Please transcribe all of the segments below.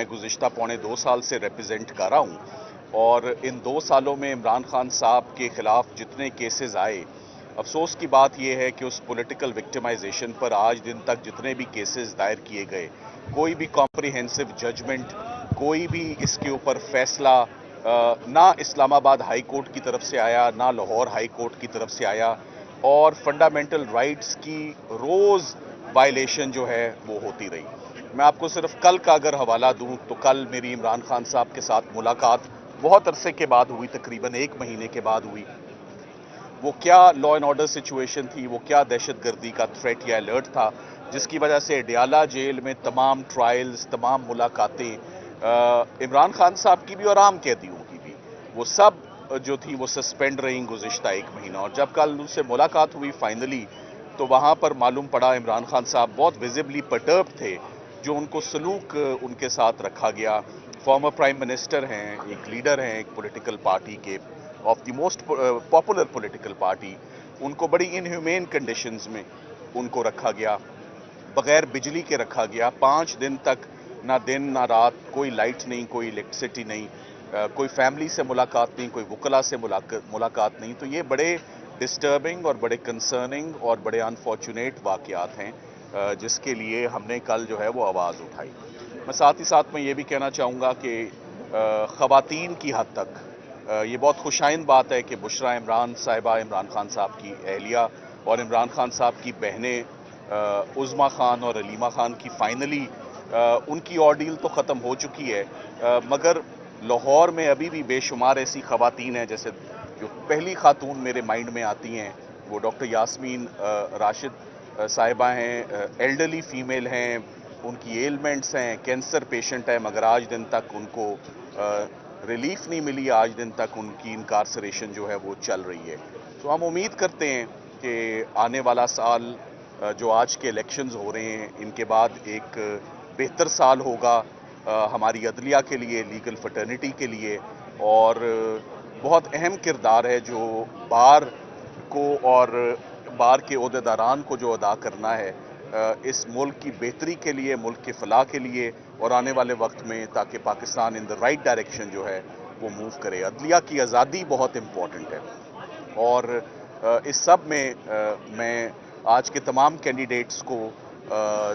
मैं गुज़िश्ता पौने 2 साल से रिप्रेजेंट कर रहा हूँ और इन 2 सालों में इमरान खान साहब के ख़िलाफ़ जितने केसेस आए, अफसोस की बात यह है कि उस पॉलिटिकल विक्टिमाइजेशन पर आज दिन तक जितने भी केसेस दायर किए गए, कोई भी कॉम्प्रिहेंसिव जजमेंट, कोई भी इसके ऊपर फैसला ना इस्लामाबाद हाई कोर्ट की तरफ से आया, ना लाहौर हाई कोर्ट की तरफ से आया और फंडामेंटल राइट्स की रोज़ वायलेशन जो है वो होती रही। मैं आपको सिर्फ कल का अगर हवाला दूं तो कल मेरी इमरान खान साहब के साथ मुलाकात बहुत अरसे के बाद हुई, तकरीबन 1 महीने के बाद हुई। वो क्या लॉ एंड ऑर्डर सिचुएशन थी, वो क्या दहशतगर्दी का थ्रेट या अलर्ट था, जिसकी वजह से डियाला जेल में तमाम ट्रायल्स, तमाम मुलाकातें इमरान खान साहब की भी और आम कैदियों की भी, वो सब जो थी वो सस्पेंड रही गुज़िश्ता 1 महीना। और जब कल उनसे मुलाकात हुई फाइनली, तो वहाँ पर मालूम पड़ा इमरान खान साहब बहुत विजिबली पर्टर्ब थे, जो उनको सलूक उनके साथ रखा गया। फॉर्मर प्राइम मिनिस्टर हैं, एक लीडर हैं एक पॉलिटिकल पार्टी के, of the most popular political party, उनको बड़ी इनह्यूमेन कंडीशंस में उनको रखा गया, बगैर बिजली के रखा गया। 5 दिन तक ना दिन ना रात, कोई लाइट नहीं, कोई इलेक्ट्रिसिटी नहीं, कोई फैमिली से मुलाकात नहीं, कोई वकला से मुलाकात नहीं। तो ये बड़े डिस्टर्बिंग और बड़े कंसर्निंग और बड़े अनफॉर्चुनेट वाक़यात हैं, जिसके लिए हमने कल जो है वो आवाज़ उठाई। मैं साथ ही साथ में ये भी कहना चाहूँगा कि ख़वातीन की हद तक ये बहुत खुशाइंद बात है कि बुशरा इमरान साहिबा, इमरान खान साहब की अहलिया और इमरान खान साहब की बहनें उज़्मा खान और अलीमा खान की फाइनली उनकी ऑर्डील तो ख़त्म हो चुकी है, मगर लाहौर में अभी भी बेशुमार ऐसी ख़वातीन हैं, जैसे जो पहली खातून मेरे माइंड में आती हैं वो डॉक्टर यास्मीन राशिद साहिबा हैं, एल्डरली फ़ीमेल हैं, उनकी एलमेंट्स हैं, कैंसर पेशेंट है, मगर आज दिन तक उनको रिलीफ नहीं मिली, आज दिन तक उनकी इनकारसरेशन जो है वो चल रही है। तो हम उम्मीद करते हैं कि आने वाला साल जो आज के इलेक्शंस हो रहे हैं, इनके बाद एक बेहतर साल होगा हमारी अदलिया के लिए, लीगल फटर्निटी के लिए, और बहुत अहम किरदार है जो बार को और बार के ओहदेदारान को जो अदा करना है इस मुल्क की बेहतरी के लिए, मुल्क के फलाह के लिए और आने वाले वक्त में, ताकि Pakistan in the right direction जो है वो मूव करे। अदलिया की आज़ादी बहुत इम्पॉर्टेंट है और इस सब में मैं आज के तमाम कैंडिडेट्स को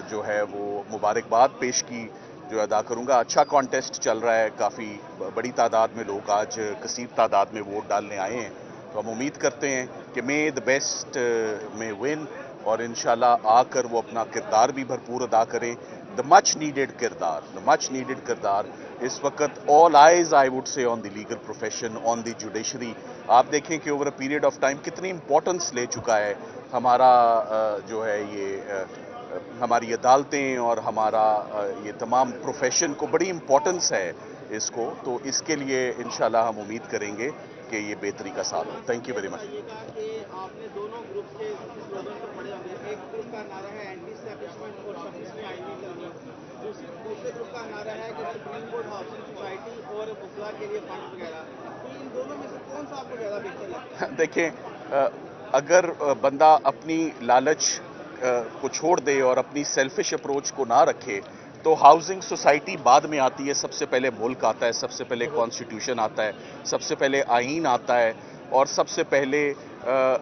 जो है वो मुबारकबाद पेश की जो अदा करूंगा। अच्छा कॉन्टेस्ट चल रहा है, काफ़ी बड़ी तादाद में लोग आज कसीर तादाद में वोट डालने आए हैं, तो हम उम्मीद करते हैं कि मे द बेस्ट में विन और इंशाल्लाह आकर वो अपना किरदार भी भरपूर अदा करें। द मच नीडेड किरदार इस वक्त all eyes I would say on the legal profession, on the judiciary. आप देखें कि over a period of time कितनी इंपॉर्टेंस ले चुका है हमारा जो है ये हमारी अदालतें और हमारा ये तमाम प्रोफेशन को बड़ी इंपॉर्टेंस है इसको। तो इसके लिए इंशाल्लाह हम उम्मीद करेंगे कि ये बेहतरी का साल हो। Thank you very much. आपने दोनों ग्रुप के स्लोगन तो पढ़े होंगे। एक ग्रुप का नारा है एंटी एस्टैब्लिशमेंट और सबमिशन आईनी करनी, दूसरे ग्रुप का नारा है कि सुप्रीम कोर्ट हाउसिंग सोसाइटी और बुकला के लिए फंड वगैरह। तो इन दोनों में से कौन सा आपको ज़्यादा बेहतर लगता है? देखें, अगर बंदा अपनी लालच को छोड़ दे और अपनी सेल्फिश अप्रोच को ना रखे तो हाउसिंग सोसाइटी बाद में आती है। सबसे पहले मुल्क आता है, सबसे पहले कॉन्स्टिट्यूशन आता है, सबसे पहले आईन आता है और सबसे पहले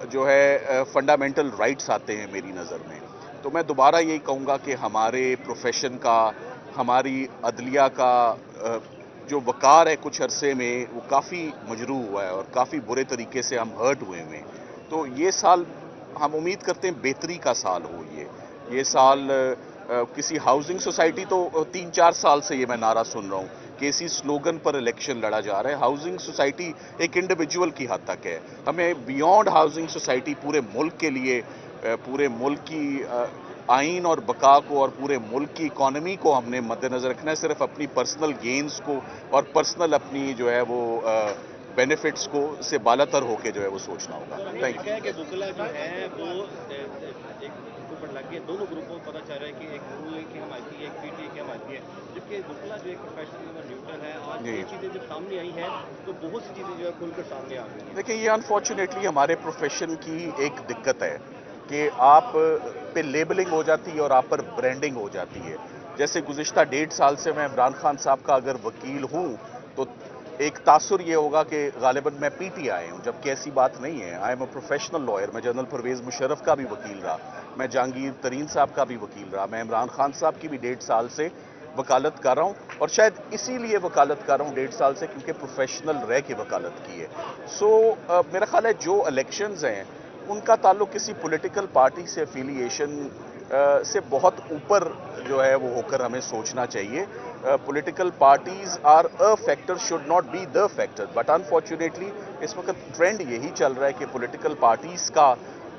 जो है फंडामेंटल राइट्स आते हैं मेरी नज़र में। तो मैं दोबारा यही कहूँगा कि हमारे प्रोफेशन का, हमारी अदलिया का जो वक़ार है कुछ अरसे में वो काफ़ी मजरूह हुआ है और काफ़ी बुरे तरीके से हम हर्ट हुए हैं। तो ये साल हम उम्मीद करते हैं बेहतरी का साल हो। ये साल किसी हाउसिंग सोसाइटी तो 3-4 साल से ये मैं नारा सुन रहा हूँ कि इसी स्लोगन पर इलेक्शन लड़ा जा रहा है। हाउसिंग सोसाइटी एक इंडिविजुअल की हद तक है, हमें बियॉन्ड हाउसिंग सोसाइटी पूरे मुल्क के लिए, पूरे मुल्क की आइन और बका को और पूरे मुल्क की इकॉनमी को हमने मद्देनज़र रखना है। सिर्फ अपनी पर्सनल गेन्स को और पर्सनल अपनी जो है वो बेनिफिट्स को से बालातर होके जो है वो सोचना होगा। Thank you. कि बुकला जो है वो एक ऊपर लग गए, दोनों ग्रुपों को पता चल रहा है कि एक रूल की हमायती है, एक पीटीए की हमायती है, जबकि बुकला जो एक प्रोफेशनल और न्यूट्रल है। आज ये चीज़ें जब सामने आई हैं तो बहुत सी चीज़ें जो है खुलकर सामने आ गई हैं। देखिए, ये अनफॉर्चुनेटली हमारे प्रोफेशन की एक दिक्कत है कि आप पे लेबलिंग हो जाती है और आप पर ब्रांडिंग हो जाती है। जैसे गुज़िश्ता 1.5 साल से मैं इमरान खान साहब का अगर वकील हूँ तो एक तासुर ये होगा कि गालिबन मैं पीटीआई हूँ, जबकि ऐसी बात नहीं है। I am a professional lawyer. मैं जनरल परवेज़ मुशर्रफ का भी वकील रहा, मैं जहांगीर तरीन साहब का भी वकील रहा, मैं इमरान खान साहब की भी 1.5 साल से वकालत कर रहा हूँ, और शायद इसीलिए वकालत कर रहा हूँ 1.5 साल से क्योंकि प्रोफेशनल रह के वकालत की है। मेरा ख्याल है जो इलेक्शंस हैं उनका ताल्लुक किसी पॉलिटिकल पार्टी से एफिलिएशन से बहुत ऊपर जो है वो होकर हमें सोचना चाहिए। Political parties are a factor, should not be the factor, but unfortunately इस वक्त ट्रेंड यही चल रहा है कि पॉलिटिकल पार्टीज का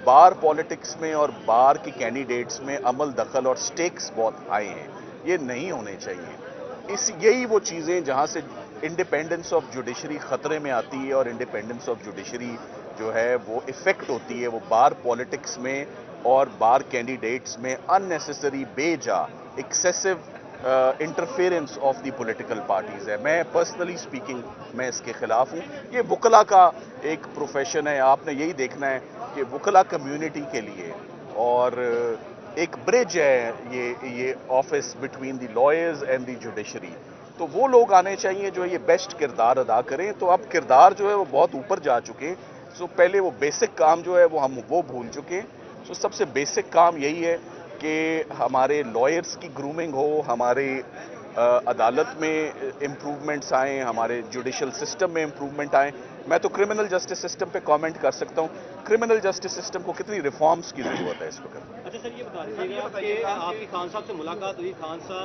बार पॉलिटिक्स में और बार के कैंडिडेट्स में अमल दखल और स्टेक्स बहुत हाई हैं। ये नहीं होने चाहिए। यही वो चीज़ें जहाँ से इंडिपेंडेंस ऑफ जुडिशरी खतरे में आती है, और इंडिपेंडेंस ऑफ जुडिशरी जो है वो इफेक्ट होती है वो बार पॉलिटिक्स में और बार कैंडिडेट्स में अननेसेसरी बेजा excessive interference of the political parties है। मैं पर्सनली स्पीकिंग मैं इसके खिलाफ हूँ। ये वकला का एक प्रोफेशन है, आपने यही देखना है कि वकला कम्युनिटी के लिए और एक ब्रिज है ये office between the lawyers and the judiciary. तो वो लोग आने चाहिए जो ये बेस्ट किरदार अदा करें। तो अब किरदार जो है वो बहुत ऊपर जा चुके हैं। सो पहले वो बेसिक काम जो है वो भूल चुके हैं। सो सबसे बेसिक काम यही है कि हमारे लॉयर्स की ग्रूमिंग हो, हमारे अदालत में इम्प्रूवमेंट्स आएँ, हमारे जुडिशल सिस्टम में इम्प्रूवमेंट आएँ। मैं तो क्रिमिनल जस्टिस सिस्टम पे कमेंट कर सकता हूँ। क्रिमिनल जस्टिस सिस्टम को कितनी रिफॉर्म्स की ज़रूरत है इस वक्त। अच्छा सर, ये बता दीजिएगा कि आपकी खान साहब से मुलाकात हुई, खान साहब